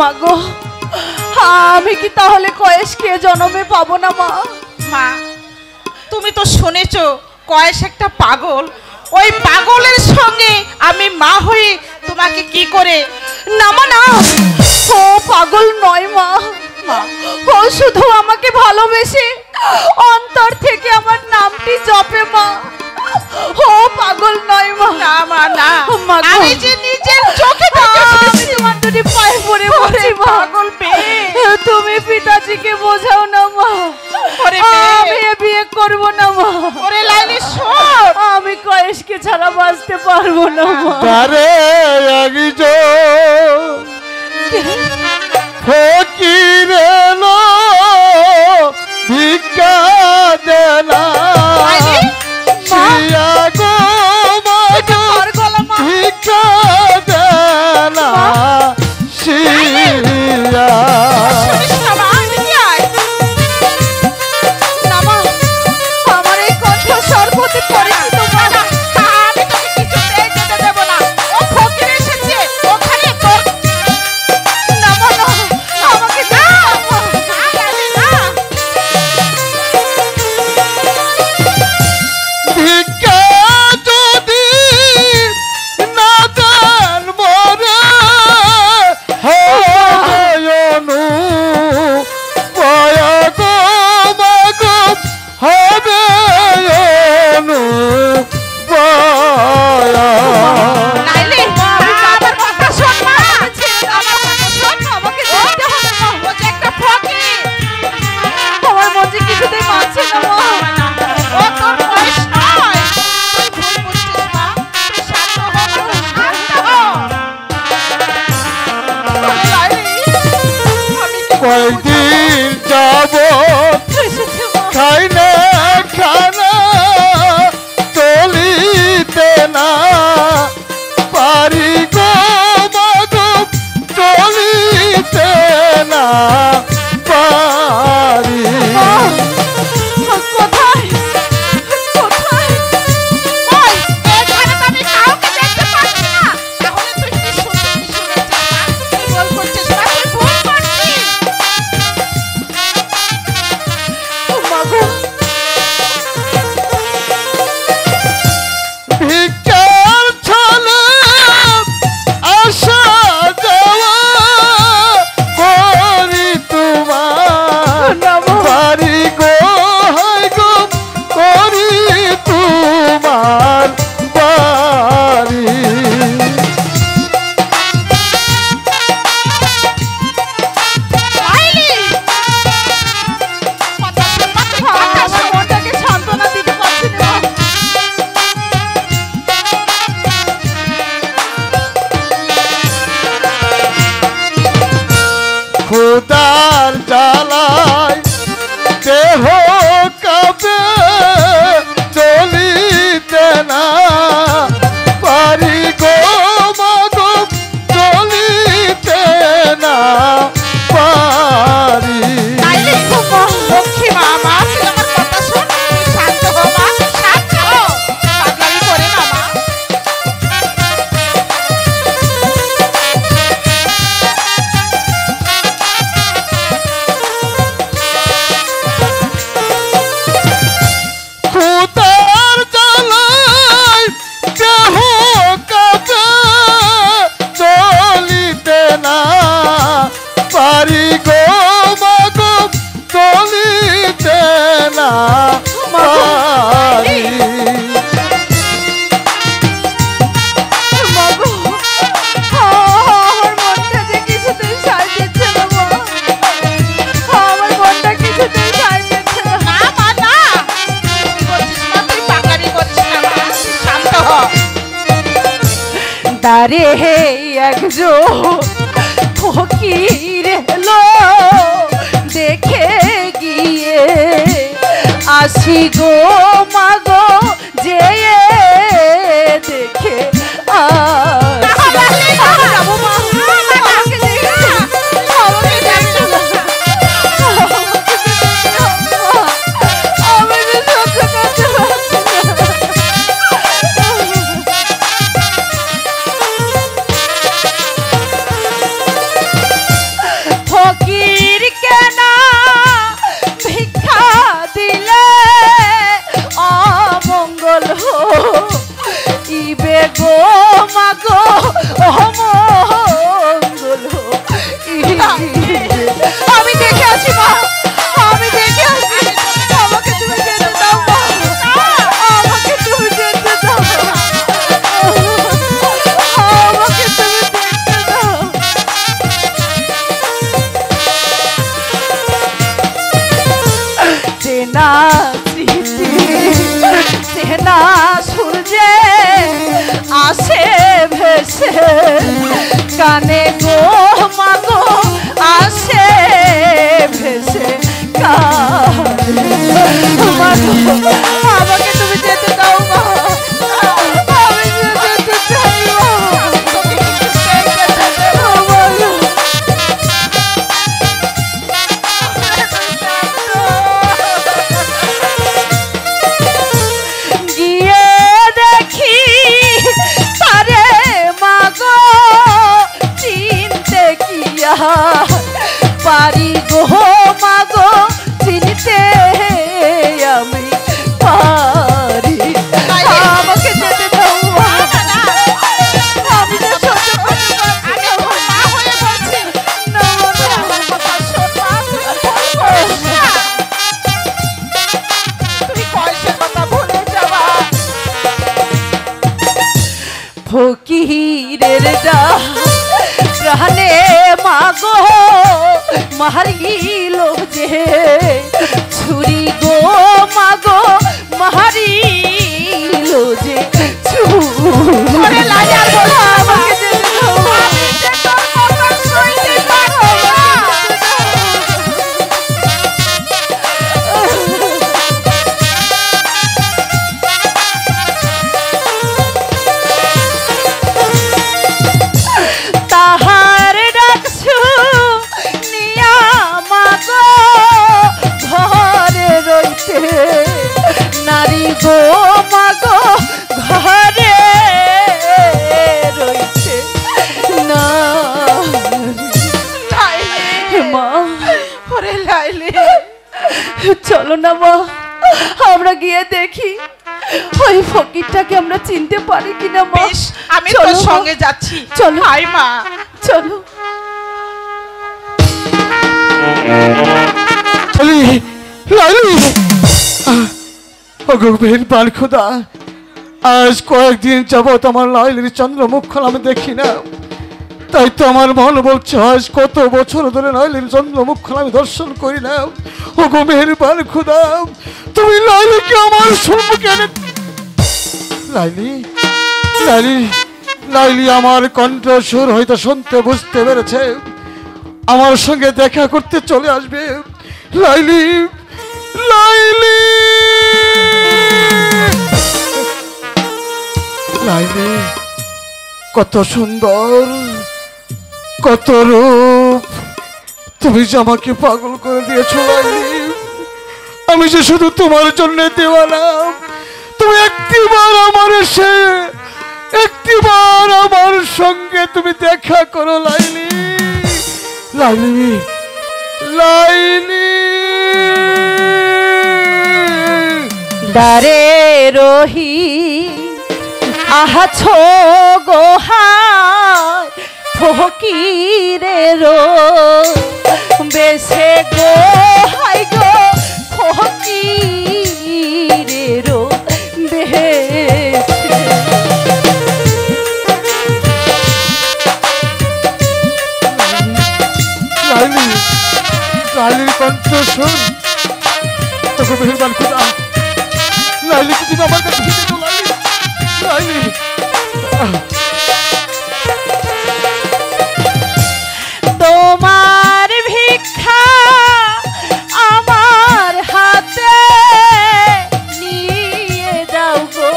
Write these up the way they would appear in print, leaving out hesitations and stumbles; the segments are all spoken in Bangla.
মাগো, আমি কি তাহলে কয়েসকে জন্মে পাবো না মা? মা, তুমি তো শুনেছো কয়েস একটা পাগল। ওই পাগলের সঙ্গে আমি মা হয়ে তোমাকে কি করে? না মা না, ও পাগল নয় মা, ও শুধু আমাকে ভালোবেসে অন্তর থেকে আমার নামটি জপে মা। ও পাগল নয় মা। না মা না, আমি যে নিজের চোখে আমি তোমার দুটি পায়ে পড়ে বলছি মা, পাগল পেয়ে তুমি পিতাজিকে বোঝাও না মা। আমি বিয়ে করবো না মা। ওরে লাইলি শোন, আমি কয়েসকে ছাড়া বাঁচতে পারবো না মা। তারে একজন ফকিরে লো ভিক্ষা দেনা শিয়া গো মাগো ভিক্ষা দেনা শিয়া। আমার এই কণ্ঠ সর্বতে পরিচিত মা। আমি তোকে কিছুতেই যেতে দেব না। ও ফকির এসেছে, ওখানে তোর না মা না, আমাকে দাও মা। না লাইলি না। ভিক্ষা যদি না দেন মোরে হয়নু পয়া গো মাগো হবে অনু পয়া। লাইলি, আমার কথা শোন মা। আমার কথা শোন, আমাকে যেতে হবে মা। ও যে একটা ফকির। আমার মন যে কিছুতেই মানছে না মা। ও তোর বয়স নয়। তুই ভুল বুঝছিস মা। তুই শান্ত হ মা, শান্ত হ। লাইলি, আমি কি কয়দিন যাব এসেছে মা। খাই না খানা চলিতে না পারি গো মাগো চলিতে না পারি। কোথায় কোথায়? কই, এখানে তো আমি কাউকে দেখতে পাচ্ছি না। তাহলে তুই কি শুনেছিস মা? তুই ভুল করছিস মা, তুই ভুল করছিস। মাগো, ভিক্ষার ছলে আসা যাওয়া করি তোমার না মা। বাড়ি গো হাই গো করি তোমার বাড়ি। লাইলি, কথা শোন মা, তুই কথা আমার শোন। মনটাকে সান্ত্বনা দিতে পারছি না মা। খুদার জ্বালায় দেহ কাঁপে চলিতে না পারি গো মাগো চলিতে না পারি। লাইলি, লক্ষ্মী মা, মা, তুই আমার কথা শোন। তুই শান্ত হ মা, তুই শান্ত হ। পাগলামি করে না মা। খুদার জ্বালায় দেহ কাঁপে চলিতে না পারি গো মাগো চলিতে না পারি। মাগো, আমার মনটা যে কিছুতেই সায় দিচ্ছে না মা। আমার মনটা কিছুতেই সায় দিচ্ছে না। না মা না, তুই বলছিস মা, তুই পাগলামি করছিস না মা, তুই শান্ত হ। দারে একজন ফকির এলো, দেখে গিয়ে আসি গো মাগো, যে দেখে আসি। আমি যাবো মা। আমাকে দেখে আমাকে দেখে আমাকে দেখে আমি যে সহ্য করতে পারছি না। ইবে গো মাগো অমঙ্গল আমি দেখে আসি মা, আমি দেখে আসি। আমাকে তুমি যেতে দাও মা, আমাকে তুমি যেতে দাও, আমাকে তুমি দেখতে দাও। চেনা স্মৃতি চেনা সূর্যে আসে ভেসে কানে গো মাগো আসে ভেসে কানে। মাগো, আমাকে তুমি যেতে দাও মা, আমি যেতে চাই মা। গিয়ে দেখি তারে মাগো চিনতে কিয়া পারি গো মাগো চিনতে আমি পারি। আমাকে যেতে দাও মা, আমি যে সহ্য করতে পারছি না। মা হয়ে বলছি না, আমার কথা শোন মা, তুই কয়েসের কথা ভুলে যাবা। ফকিরের প্রাণে মাগো মারিল যে ছুরি গো মাগো মারিল যে ছুরি। আমাকে যেতে দাও মা, তোর কথা শুনতে পারো না। তাহার ডাকছু নিয়া মাগো ঘরে রইতে নারী গো মাগো ঘরে রইতে না। মা, ওরে লাইলি, চলো না মা, আমরা গিয়ে দেখি ওই ফকিরটাকে আমরা চিনতে পারি কিনা মা। বেশ, আমি চলো তোর মা। সঙ্গে যাচ্ছি। চলো। হাই মা। চলো। লাইলি, ওগো মেহেরবান খোদা, আজ কয়েকদিন যাবত আমার লাইলির চন্দ্রমুখখান আমি দেখি না, তাই তো আমার মন বলছে আজ কত বছর ধরে লাইলির চন্দ্রমুখখান আমি দর্শন করি না। ওগো মেহেরবান খোদা, তুমি লাইলিকে আমার সম্মুখে এনে। লাইলি, লাইলি, লাইলি আমার কণ্ঠস্বর হয়তো শুনতে বুঝতে পেরেছে, আমার সঙ্গে দেখা করতে চলে আসবে। লাইলি, লাইলি, লাইলি, কত সুন্দর, কত রূপ, তুমি যে আমাকে পাগল করে দিয়েছো লাইলি। আমি যে শুধু তোমার জন্য দেওয়ানা। তুমি একটিবার আমার একটিবার আমার সঙ্গে তুমি দেখা করো লাইলি, লাইলি, লাইলি। দারে রহি আহাছো গোহায় ফকিরের বেশে গোহাই গো ফকিরের বেশে। লাইলি, লাইলির কণ্ঠ শোন, তোকে মেহেরবান খোদা, লাইলিকে তুমি আমার কাছে ফিরে দাও লাইলি, লাইলি। তোমার ভিক্ষা আমার হাতে নিয়ে যাও গো,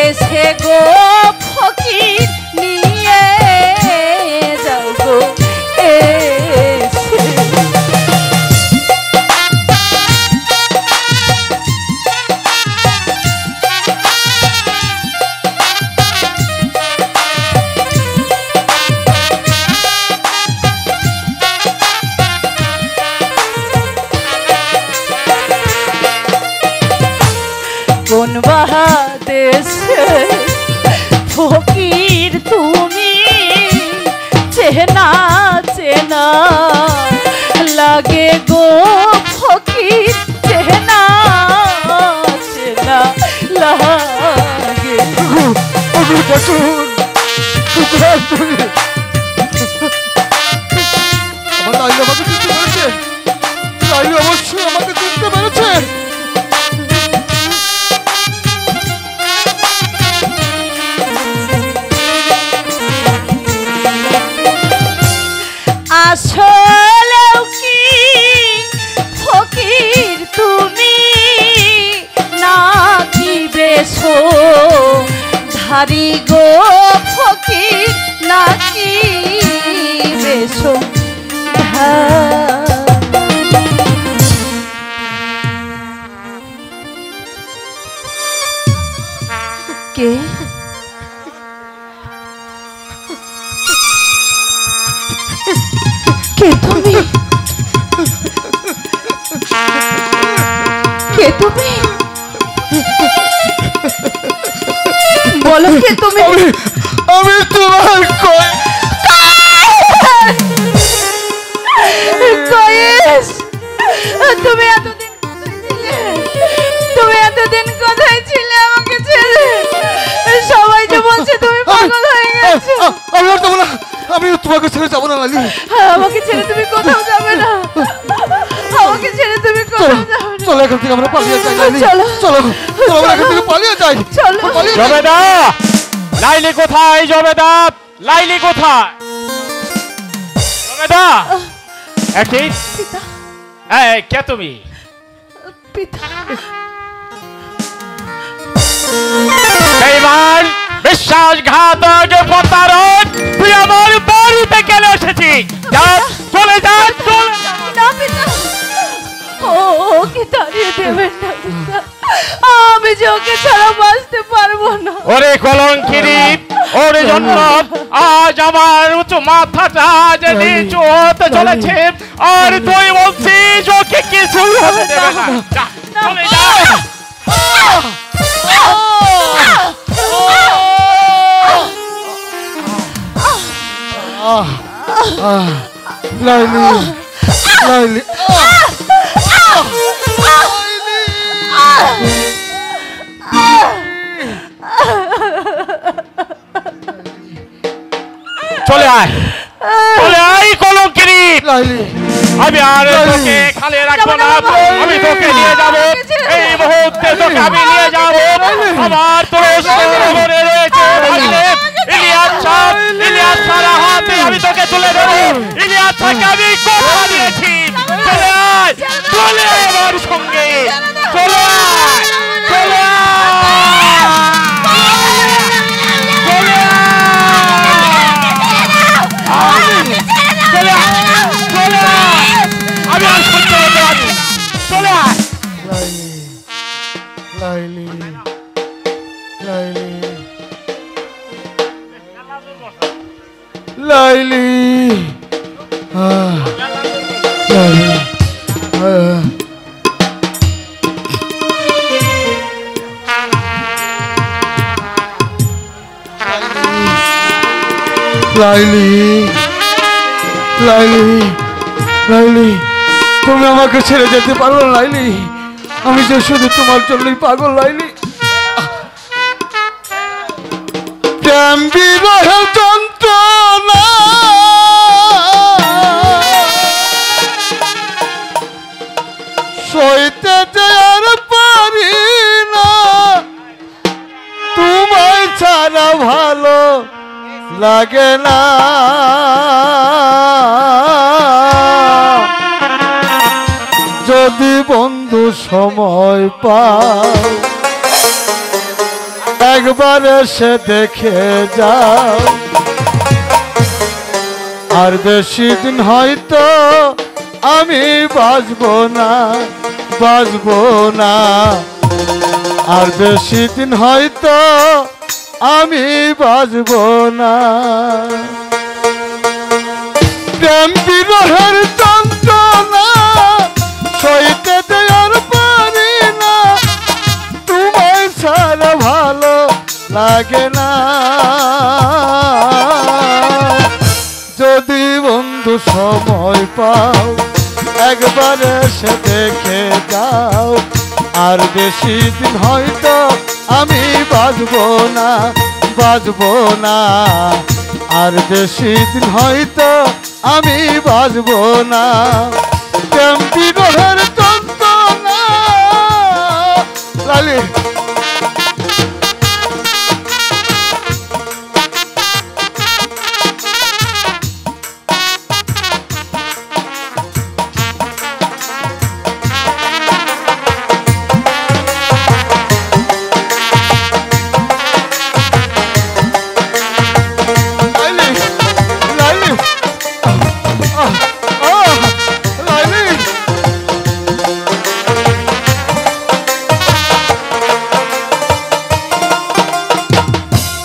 এসে গো ফকির নিয়ে যাও গো এসে। দেশে ফকির তুমি চেনা চেনা লাগে গো ফকির চেনা চেনা লাগে আমার লাইলি আমাকে চিনতে পেরেছে। লাইলি অবশ্যই আমাকে চিনতে পেরেছে। আসলেও কি ফকির তুমি নাকি বেশো ধারি গো ফকির নাকি বেশো কে কে তুমি কে তুমি বলো কে তুমি আমি তোমার কয়েস তুমি এতদিন কোথায় ছিলে আমাকে ছেড়ে সবাই যে বলছে তুমি পাগল হয়ে গেছো আমি তোমাকে ছেড়ে যাবো না লাইলি। আমাকে ছেড়ে তুমি কোথাও যাবে না আমাকে ছেড়ে তুমি কোথাও যাবে না চলো এখান থেকে আমরা পালিয়ে যাই লাইলি। চলো চলো চলো আমরা এখান থেকে পালিয়ে যাই। চলো জবেদা লাইলি কোথায়? জবেদা লাইলি কোথায়? জবেদা একই পিতা এই কে তুমি? পিতা বেঈমান বিশ্বাসঘাতক প্রতারক তুই আমার বাড়িতে কেন এসেছিস? যা চলে যা চলে যা। না পিতা ওকে তাড়িয়ে দেবেন না পিতা আমি যে ওকে ছাড়া বাঁচতে পারবো না ওরে কলঙ্কিনী ওর জন্য আজ আমার উঁচু মাথাটা যে নিচু হতে চলেছে আর তুই বলছিস ওকে কিছু হতে দেবে না। যা, চলে যা। লাইলি লাইলি চলে আয় চলে আয় কলঙ্কিনী। লাইলি আমি আর তোকে খালি রাখবো না আমি তোকে নিয়ে যাব এই মুহূর্তে তোকে আমি নিয়ে যাব আমার তোরে রয়েছে ইলিয়াস স্যার হাতে আমি তোকে তুলে দেবো। ইলিয়াস স্যারকে আমি কথা দিয়েছি। চলে আয় চলে আয় আমার সঙ্গে চলে আয় চলে আয় চলে আয় চলে আয় চলে আয় আমি আর সহ্য করতে পারছি না। চলে আয় লাইলি লাইলি লাইলি লাইলি লাইলি লাইলি লাইলি তুমি আমাকে ছেড়ে যেতে পারো না লাইলি আমি যে শুধু তোমার জন্যই পাগল লাইলি প্রেম বিরহের যন্ত্রণা সইতে যে আর পারি না তোমায় ছাড়া ভালো লাগে না যদি বন্ধু সময় পাও একবার এসে দেখে যাও আর বেশি দিন হয়তো আমি বাঁচবো না আর বেশি দিন হয়তো আমি বাঁচবো না প্রেম বিরহের যন্ত্রণা সইতে দেয়ার পারি না তোমায় ছাড়া ভালো লাগে না। যদি বন্ধু সময় পাও একবার এসে দেখে যাও, আর বেশি দিন হয়তো আমি বাঁচবো না, বাঁচবো না। আর বেশি দিন হয়তো আমি বাঁচবো না। কেমতি রোহের যন্ত্রণা লালি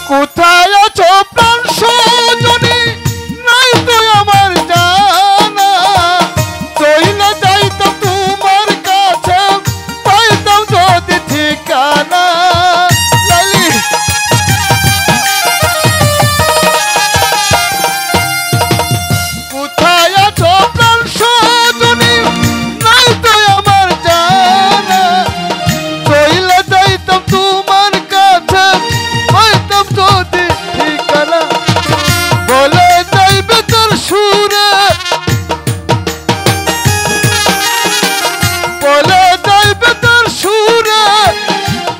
কোথায় আছো প্রাণ সজনী, নাই তো আমার জানা। চইলে যাইতাম তোমার কাছে, পাইতাম যদি ঠিকানা। লালি কোথায় আছো প্রাণ সজনী, নাই তো আমার জানা। চইলে যাইতাম তোমার কাছে, পাইতাম যদি ঠিকানা। বলে যাইবে তোর সুরে, বলে যাইবে তোর সুরে,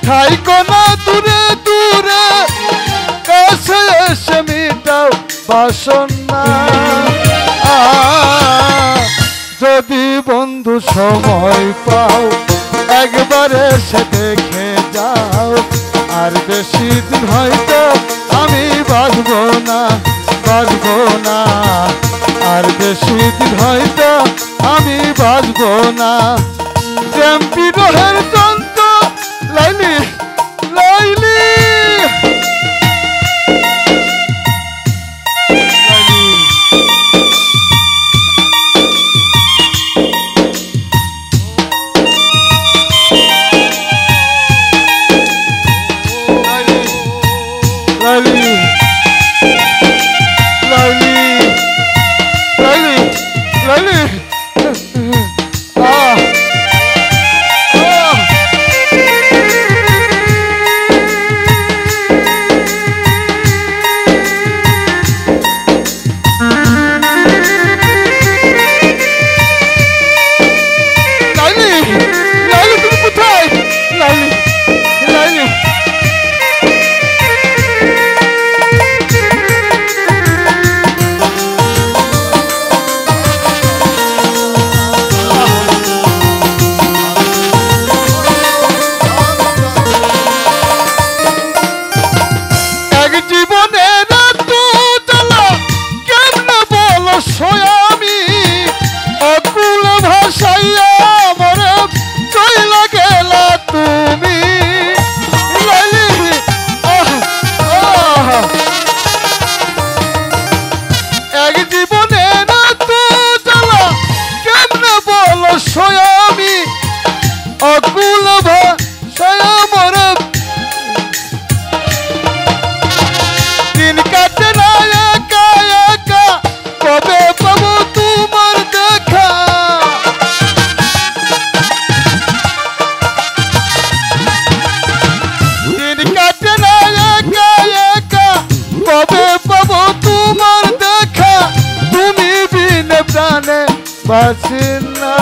থাইকো না দূরে দূরে, কাছে এসে মিটাও বাসনা। যদি বন্ধু সময় পাও একবার এসে দেখে যাও, আর বেশি দিন হয়তো আমি বাঁচবো না, বাঁচবো না। আর বেশি দিন হয়তো আমি বাঁচবো না। প্রেম বিরহের যন্ত্র লাইলি লাইলি লাইলি লাইলি লাইলি লাইলি লাইলি আহ লাইলি লাইলি তুমি কোথায়? লাইলি লাইলি এক জীবনের তো জ্বালা কেমনে বলো সয়ামি, অকুল ভাষাইয়া মরে চইলা গেলা তুমি। লাইলি আহ আহ এক জীবনের তো জ্বালা কেমনে বলো সয়ামি, অকুল ভাষাইয়া মরে দিন কাটে না একা একা, কবে পাবো তোমার দেখা। দিন কাটে না একা একা, কবে পাবো তোমার দেখা। তুমি বিনে প্রাণে বাঁচি না।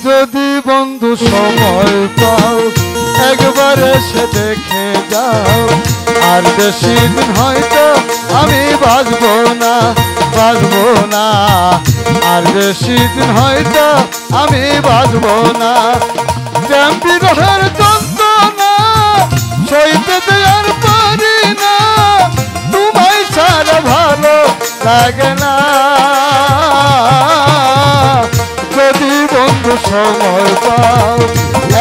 যদি বন্ধু সময় পাও একবার এসে দেখে যাও, আর বেশি দিন হয়তো আমি বাঁচবো না, বাঁচবো না। আর বেশি দিন হয়তো আমি বাঁচবো না। প্রেম বিরহের যন্ত্রণা সইতে দেয়ার পারি না, তোমায় ছাড়া ভালো লাগে না। যদি বন্ধু সময় পাও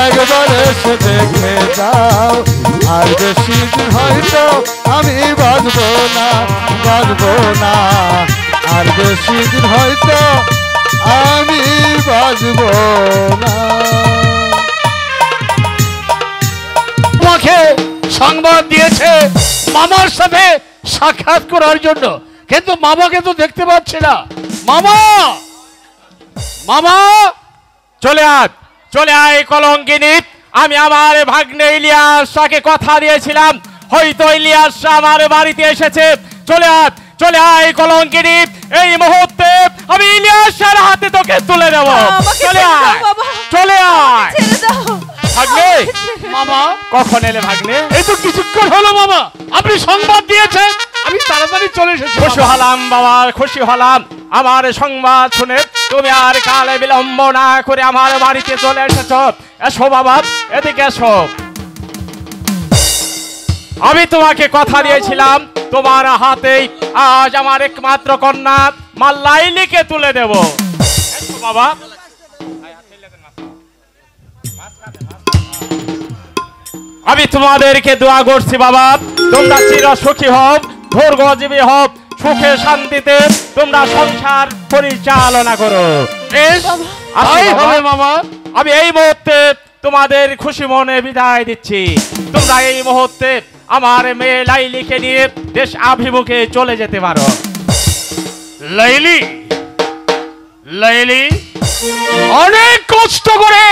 একবার এসে দেখে যাও, আর বেশি দিন হয়তো আমি বাঁচবো না, বাঁচবো না। আর বেশি দিন হয়তো আমি বাঁচবো না। তোমাকে সংবাদ দিয়েছে মামার সাথে সাক্ষাৎ করার জন্য, কিন্তু মামাকে তো দেখতে পাচ্ছি না। মামা, মামা, চলে আয় কলঙ্কিনী। আমি আমার ভাগ্নে ইলিয়াসকে কথা দিয়েছিলাম, হয়তো ইলিয়াস আমার বাড়িতে এসেছে। চলে আয় কলঙ্কিনী, এই মুহূর্তে আমি ইলিয়াসের হাতে তোকে তুলে দেব। চলে আয় ভাগ্নে। মামা কখন এলে ভাগ্নে? এই তো কিছুক্ষণ হলো মামা, আপনি সংবাদ দিয়েছেন, আমি তাড়াতাড়ি চলে এসেছি। খুশি হলাম বাবা, খুশি হলাম আমার সংবাদ শুনে। তুমি আর কালে বিলম্ব না করে আমার বাড়িতে চলে এসেছ। এসো বাবা, এদিকে এসো। আমি তোমাকে কথা দিয়েছিলাম, তোমার হাতেই আজ আমার একমাত্র কন্যা মা লাইলিকে তুলে দেব। এসো বাবা। আমি তোমাদেরকে দোয়া করছি বাবা, তোমরা চির সুখী হও, দীর্ঘজীবী হও, সুখে শান্তিতে তোমরা সংসার পরিচালনা করো। মামা, আমি এই মুহূর্তে তোমাদের খুশি মনে বিদায় দিচ্ছি। তোমরা এই মুহূর্তে আমার মেয়ে লাইলিকে নিয়ে দেশ অভিমুখে চলে যেতে পারো। লাইলি, লাইলি, অনেক কষ্ট করে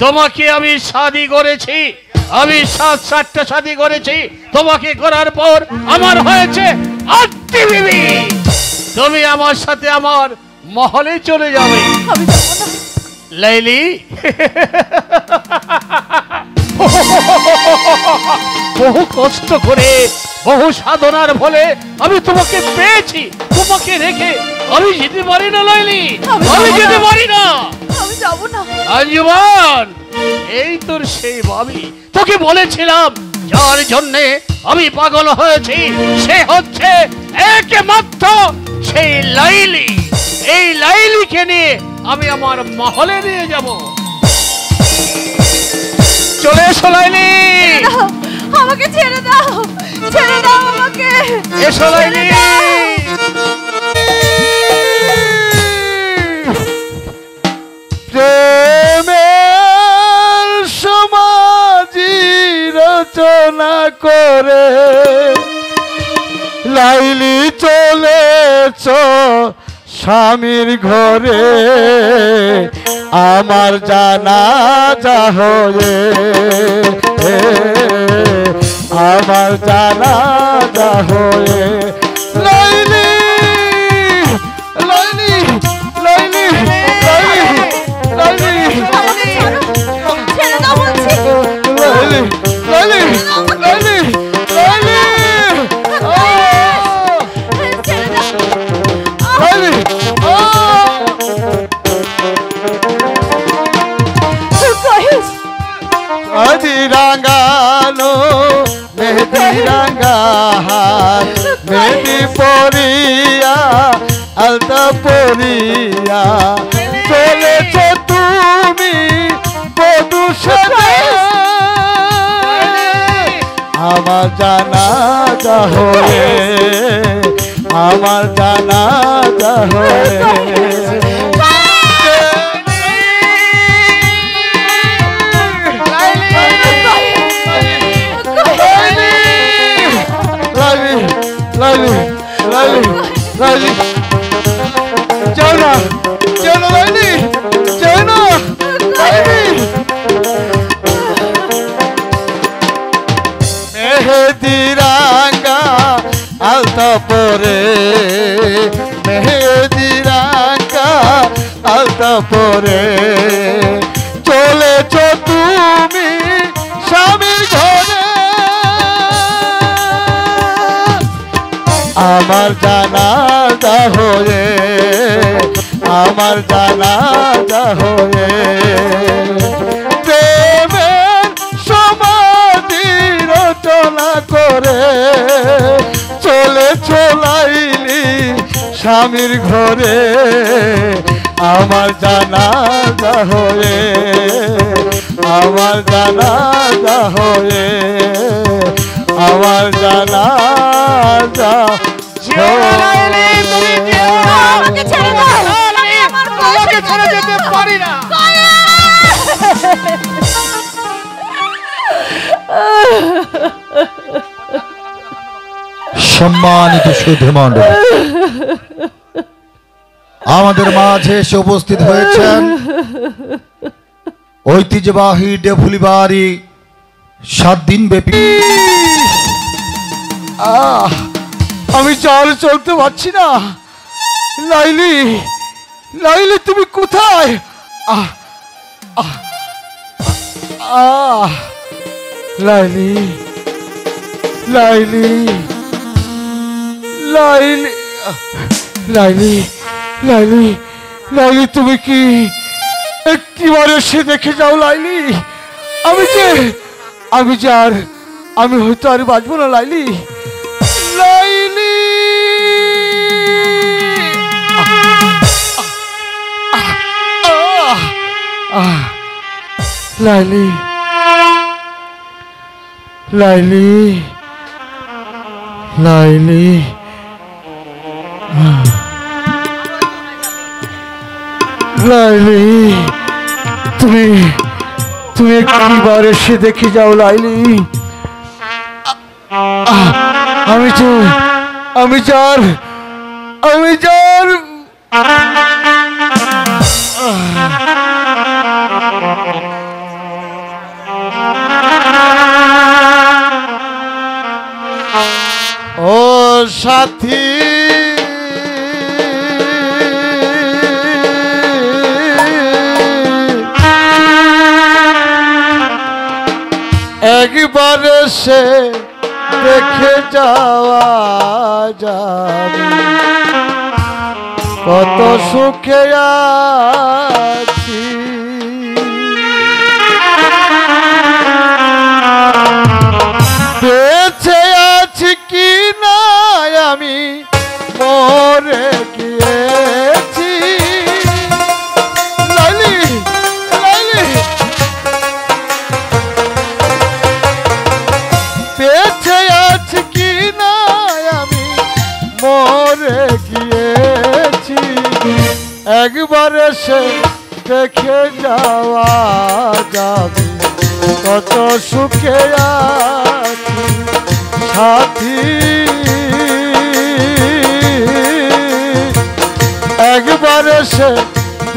তোমাকে আমি শাদি করেছি, আমি 7-8টা শাদি করেছি। তোমাকে করার পর আমার হয়েছে 8টি বিবি। তুমি আমার সাথে আমার মহলে চলে যাবে। আমি যাবো না। লাইলি, বহু কষ্ট করে, বহু সাধনার ফলে আমি তোমাকে পেয়েছি। তোমাকে রেখে আমি যেতে পারি না লাইলি, আমি যেতে পারি না। আমি যাবো না। আঞ্জুমান, এই তোর সেই ভাবি, তোকে বলেছিলাম যার জন্যে আমি পাগল হয়েছি সে হচ্ছে একমাত্র সেই লাইলি। এই লাইলিকে নিয়ে আমি আমার মহলে নিয়ে যাব। চলে এসো লাইলি, আমাকে ছেড়ে দাও, ছেড়ে দাও আমাকে। এসো লাইলি। প্রেমের সমাজি রচনা করে লাইলি চলেছ স্বামীর ঘরে, আমার জানাজা হয়ে, আমার জানাজা হয়ে। লাইলি, লাইলি, লাইলি, লাইলি, লাইলি, আমাকে ছাড়ো, ছেড়ে দাও বলছি। লাইলি, লাইলি, লাইলি, লাইলি, ছেড়ে দাও। লাইলি, কহিস, আদি রাঙ্গানো মেহেদি রাঙ্গা হাত, মেহেদি পরিয়া আলতা পরিয়া চলেছ তুমি বধূ সাজে, আমার জানাজা হয়ে, আমার জানাজা হয়ে। লাইলি, লাইলি, লাইলি, যাও না, যাও না লাইলি, যাও না লাইলি। মেহেদি রাঙ্গা আলতা পরে, মেহেদি রাঙ্গা আলতা পরে চলেছ তুমি স্বামীর ঘরে, আমার জানাজা হয়ে, আমার জানাজা হয়ে। প্রেমের সমাধি রচনা করে চলেছ লাইলি স্বামীর ঘরে, আমার জানাজা হয়ে, আমার জানাজা হয়ে, আমার জানাজা আমাকে ছেড়ে দাও। আমি আমার বউকে ছেড়ে যেতে পারি না। সম্মানিত সুধী মণ্ডলী, আমাদের মাঝে এসে উপস্থিত হয়েছেন ঐতিহ্যবাহী ডেফুলি বাড়ি 7 দিন ব্যাপী। আমি চাল চলতে পারছি না। লাইলি, লাইলি তুমি কোথায়? লাইলি, লাইলি, লাইলি, লাইলি, লাইলি, লাইলি তুমি কি একটিবার এসে দেখে যাও লাইলি? আমি হয়তো আর বাঁচবো না লাইলি। লাইলি, লাইলি, লাইলি, লাইলি, লাইলি, তুমি একবার এসে দেখে যাও লাইলি। আমি যার ও সাথী, একবার সে দেখে যাওয়া যাবে কত সুখে আছি। বেঁচে আছি কি না আমি মরে গিয়েছি। লাইলি, লাইলি, বেঁচে আছি কি না আমি মরে গিয়েছি। একবার এসে দেখে যাওয়া যাবে কত সুখে আছি সাথী। একবার এসে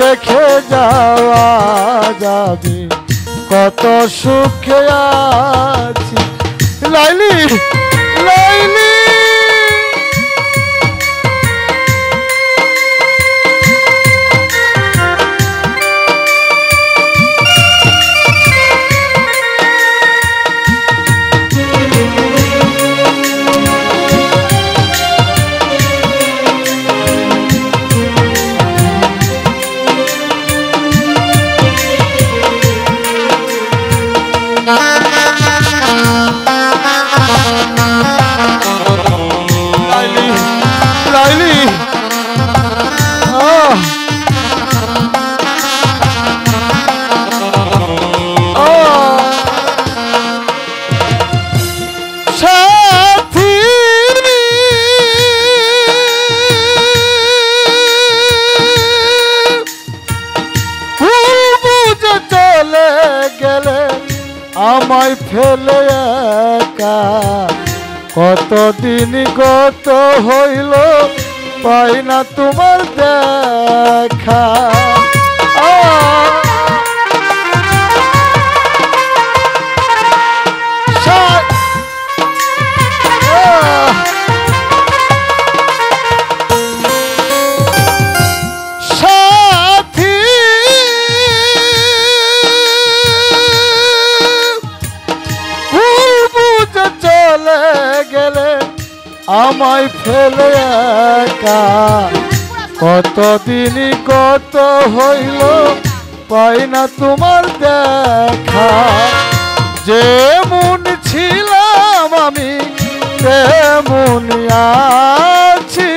দেখে যাওয়া যাবে কত সুখে আছি। লাইলি, লাইলি, আমায় ফেলে একা কতদিন গত হইল পাই না তোমার দেখা। আমায় ফেলে একা কতদিন কত হইল পাই না তোমার দেখা। যেমন ছিলাম আমি তেমন আছি।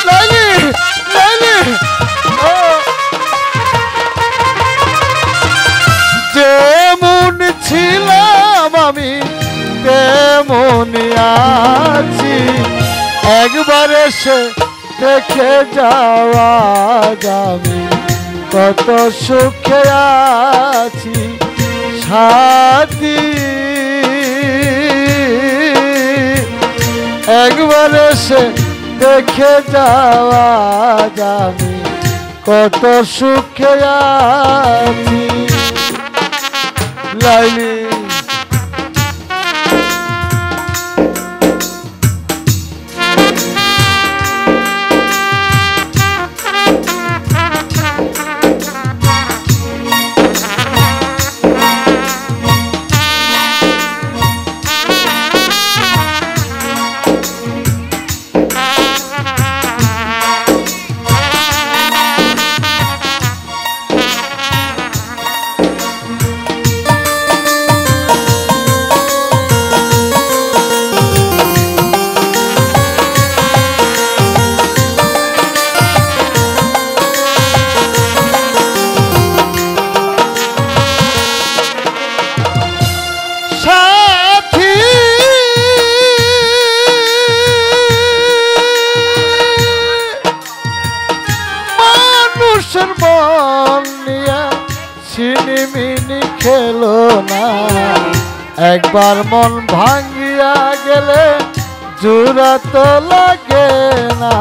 লাইলি, লাইলি, যেমন ছিলাম আমি তেমন আছি। একবার এসে দেখে যাওয়া যাবে কত সুখে আছি সাথী। একবার এসে দেখে যাওয়া যাবে কত সুখে আছি লাইলি। ছিনিমিনি খেলো না, একবার মন ভাঙিয়া গেলে জোড়া তো লাগে না।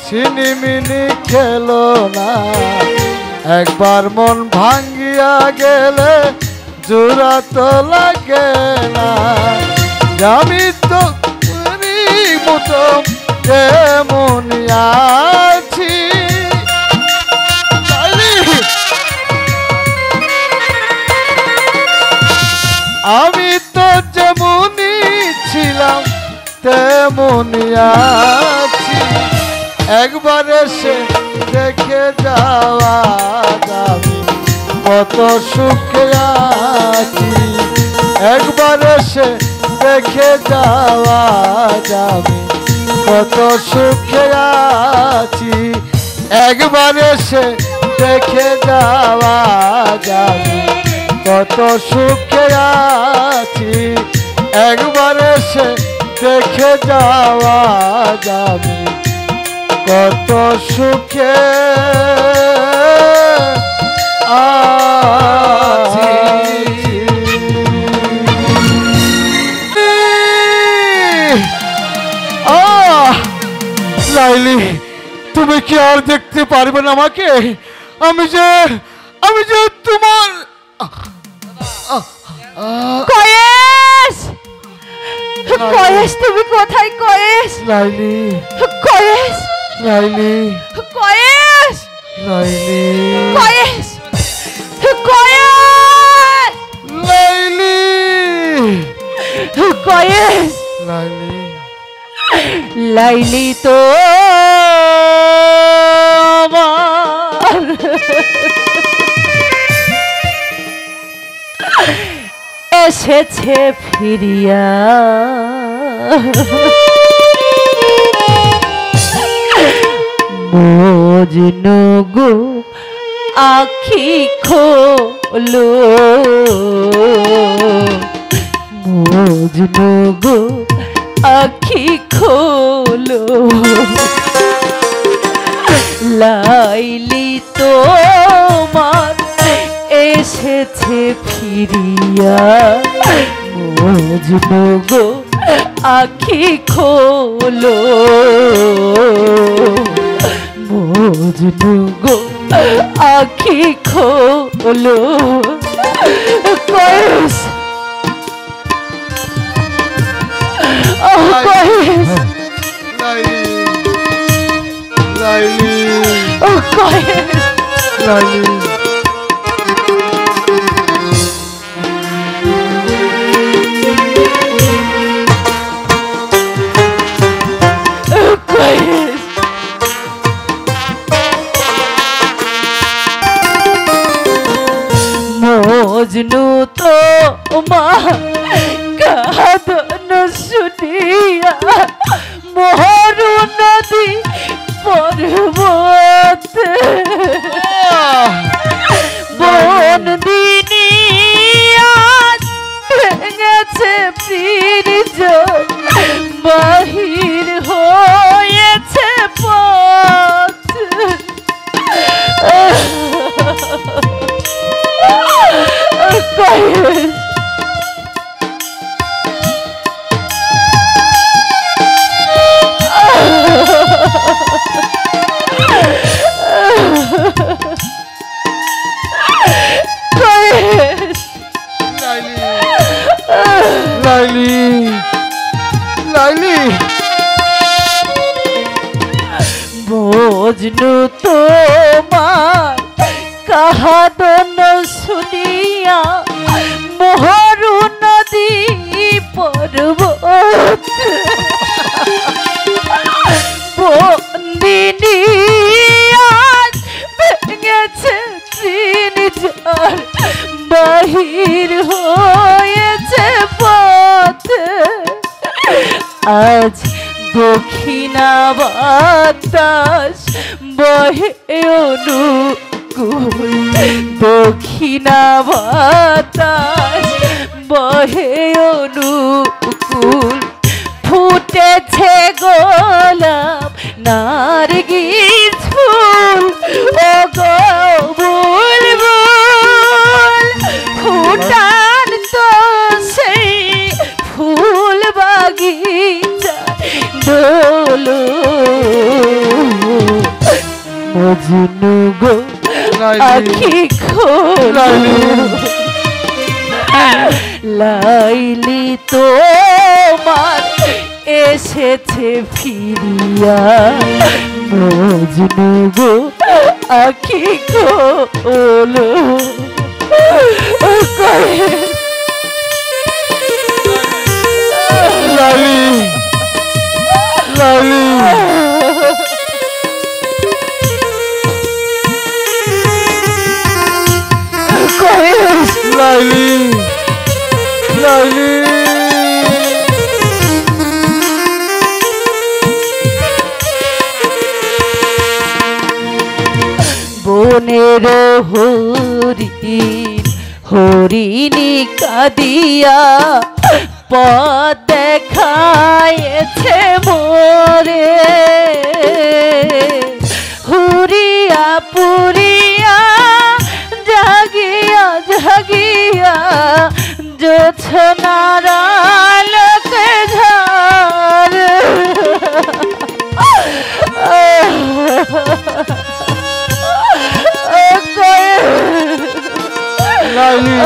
ছিনিমিনি খেলো না, একবার মন ভাঙ্গিয়া গেলে জোড়া তো লাগে না। আমি তো মতো যেমন আছি, আমি তো যেমনই ছিলাম তেমনই আছি, একবার এসে দেখে যাওয়া যাবে কত সুখে আছি। একবার এসে দেখে যাওয়া যাবে কত সুখে আছি, একবার এসে দেখে যাওয়া যাবে কত সুখে আছি, একবার এসে দেখে যাওয়া যাবে কত সুখে আছি। লাইলি, তুমি কি আর দেখতে পারবে না আমাকে? আমি যে তোমার কয়েস, কয়েস তুমি কোথায় কয়েস? লাইলি, কয়েস, লাইলি, কয়েস, লাইলি, কয়েস, কয়েস, লাইলি, কয়েস, লাইলি, লাইলি তো আমার এসেছে ফিরিয়া, মজনু গো আখি খোলো, মজনু গো আখি খোলো, লাইলি তোমার এসেছে ফিরিয়া, মজনু গো আখি খোলো, মজনু গো আখি খোলো। কয়েস, ও কয়েস, লাইলি, লাইলি, ও কয়েস, লাইলি, মজনু তোমার কাঁদন শুনিয়া মরু নদী পর্বতে মজনু তোমার কাহাদন শুনিয়া মোহরু নদী পর্বত বন্দিনী আজ ভেঙেছে ঝড় বাহির হয়েছে পথ আজ দক্ষিণা বাতাস বহে অনুকূল দক্ষিণা বাতাস বহে অনুকূল ফুটেছে গোলাপ নারগিস ফুল ও গো বুলবুল ফুটান তো সেই ফুল বাগিচা ডোলো মজনু গো আখি খোলো লাইলি তোমার এসেছে ফিরিয়া মজনু গো আখি খোলো লালি লালি লাইলি লাইলি বনের হরিণ হরিণী কাঁদিয়া পথ দেখায়েছে মোরে হুরিয়া পুরিয়া জাগিয়া জাগিয়া জোছনার আলোকে ঝড় লাইলি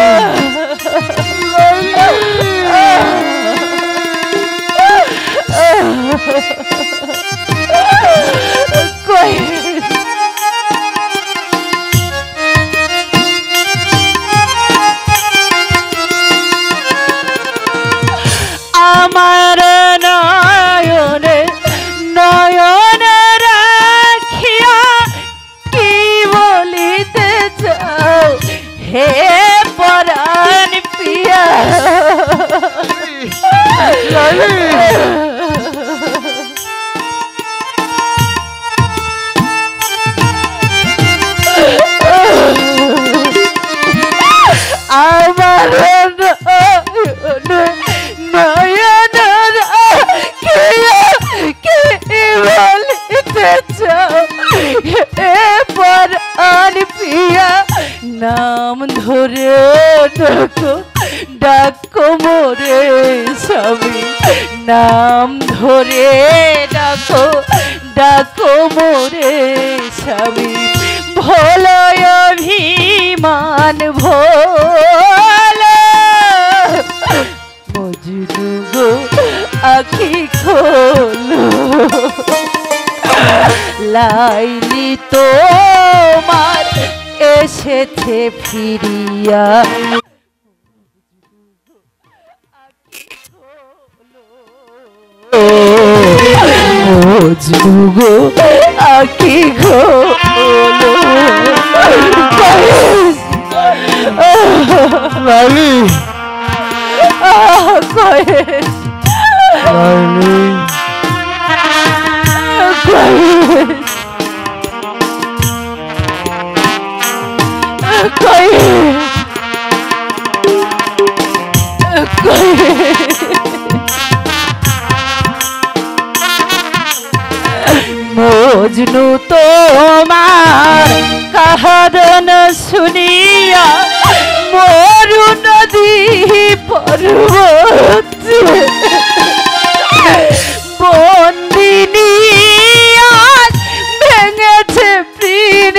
আমার নয়নে নয়ন রাখিয়া কি বলিতে চাও হে পরাণ পিয়া আমার নয়ন রাখিয়া কি বলিতে চাও হে পরাণ পিয়া নাম ধরে ডাকো ডাকো মোরে স্বামী নাম ধরে ডাকো ডাকো মোরে স্বামী ভোলয় অভিমান ভোল মজনু গো আখি খোলো লাইলি তোমার এসেছে ফিরিয়া মজনু গো আখি খোলো লালি কয়েস লাইলি মজনু তোমার কাহাদন শুনিয়া মরু নদী পর্বত বন্দিনী আজ ভেঙেছে প্রিন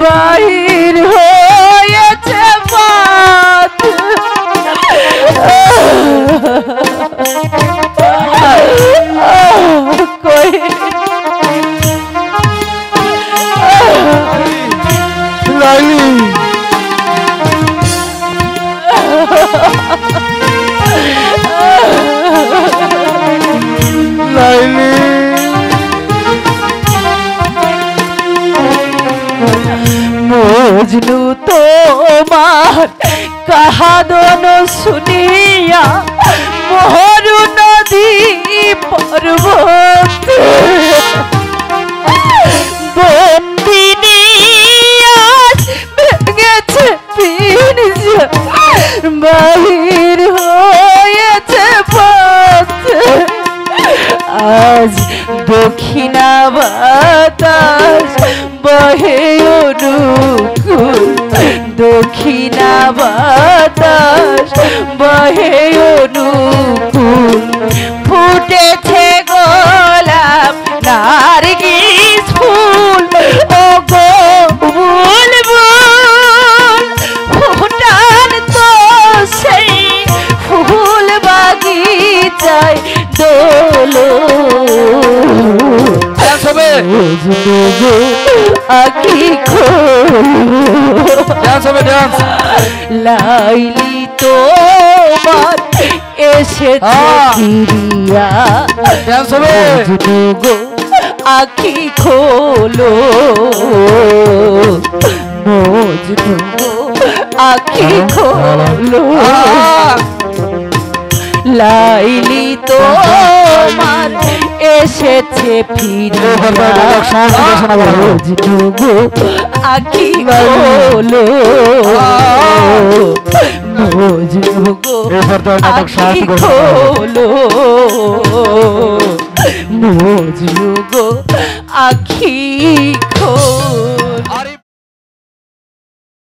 বাহির হয়েছে পথ তোমার কাহাদন শুনিয়া মহরু নদী পর্বত বন্দিনী আজ ভেঙেছে পিঞ্জরা, বাহির হয়েছে পথ। আজ দক্ষিণা বাতাস বহে অনুকূল, দক্ষিণা বাতাস বহে অনুকূল। ফুটেছে গোলাপ নারগিস ফুল, ও গো বুলবুল ফুটান তো সেই ফুল বাগিচায় দোলো। আখি লাইলি তোমার এসেছে ফিরিয়া, গো আখি খোলো মজনু আখি খোলো। লাইলি তোমার এসেছে ফিরিয়া, মজনু গো আখি খোলো মজনু গো আখি খোলো মজনু গো আখি